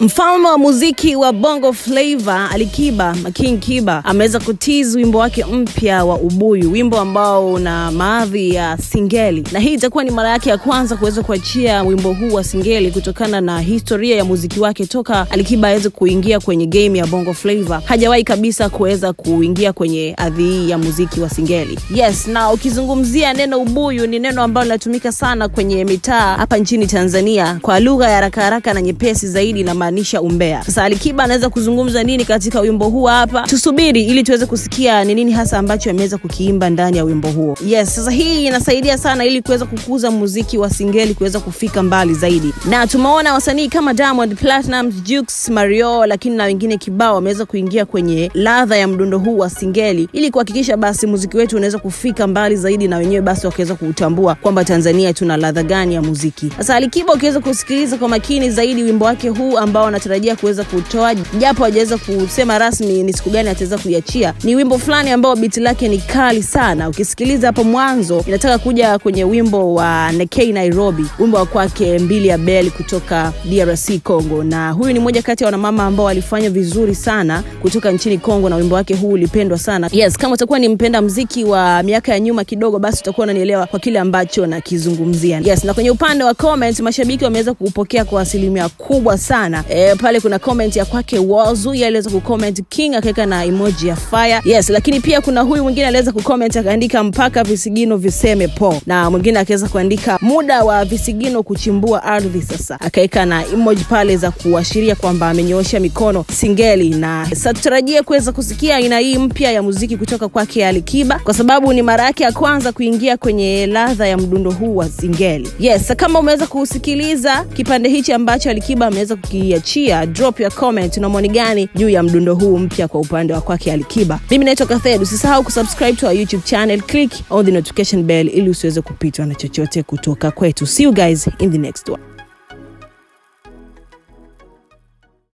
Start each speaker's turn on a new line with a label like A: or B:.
A: Mfalme wa muziki wa Bongo Flava Alikiba, King Kiba, ameweza kutizu wimbo wake mpya wa Ubuyu, wimbo ambao una maadhi ya singeli. Na hii itakuwa ni mara yake ya kwanza kuweza kuachia wimbo huu wa singeli kutokana na historia ya muziki wake toka Alikiba aweze kuingia kwenye game ya Bongo Flava. Hajawahi kabisa kuweza kuingia kwenye adhi ya muziki wa singeli. Yes, na ukizungumzia neno Ubuyu ni neno ambalo linatumika sana kwenye mitaa hapa nchini Tanzania kwa lugha ya haraka na nyepesi zaidi na maanisha umbea. Sasa Alikiba anaweza kuzungumza nini katika wimbo huu hapa? Tusubiri ili tuweze kusikia ni nini hasa ambacho ameweza kukiimba ndani ya wimbo huo. Yes, sasa hii inasaidia sana ili kuweza kukuza muziki wa singeli kuweza kufika mbali zaidi. Na tumeona wasanii kama Diamond Platnumz, Jux, Mario, lakini na wengine kibao wameweza kuingia kwenye ladha ya mdundo huu wa singeli ili kuhakikisha basi muziki wetu unaweza kufika mbali zaidi na wenyewe basi wakaweza kutambua kwamba Tanzania tuna ladha gani ya muziki. Sasa Alikiba ukiweza kusikiliza kwa makini zaidi wimbo wake huu ambao anatarajia kuweza kutoa, japo hajaweza kusema rasmi ni siku gani ataweza kuiachia, ni wimbo fulani ambao beat lake ni kali sana. Ukisikiliza hapo mwanzo inataka kuja kwenye wimbo wa Nekei Nairobi, wimbo wa kwake Mbili ya Bell kutoka DRC Congo, na huyu ni mmoja kati ya wanamama ambao walifanya vizuri sana kutoka nchini Congo na wimbo wake huu ulipendwa sana. Yes, kama utakuwa ni mpenda muziki wa miaka ya nyuma kidogo basi utakuwa unanielewa kwa kile ambacho nakizungumzia. Yes, na kwenye upande wa comment mashabiki wameweza kupokea kwa asilimia kubwa sana. Pale kuna comment ya kwake Wazu, yeye aliweza kucomment King akaweka na emoji ya fire. Yes, lakini pia kuna huyu mwingine aliweza kucomment akaandika mpaka visigino viseme po, na mwingine akaweza kuandika muda wa visigino kuchimbua ardhi sasa, akaweka na emoji pale za kuashiria kwamba amenyoosha mikono singeli. Na sasa tutarajie kuweza kusikia aina hii mpya ya muziki kutoka kwake Alikiba kwa sababu ni mara yake ya kwanza kuingia kwenye ladha ya mdundo huu wa singeli. Yes, kama umeweza kusikiliza kipande hichi ambacho Alikiba ameweza kukiachia, drop your comment na maoni gani juu ya mdundo huu mpya kwa upande wa kwake Alikiba. Mimi naitwa Kathed, usisahau kusubscribe to our YouTube channel, click on the notification bell ili usiweze kupitwa na chochote kutoka kwetu. See you guys in the next one.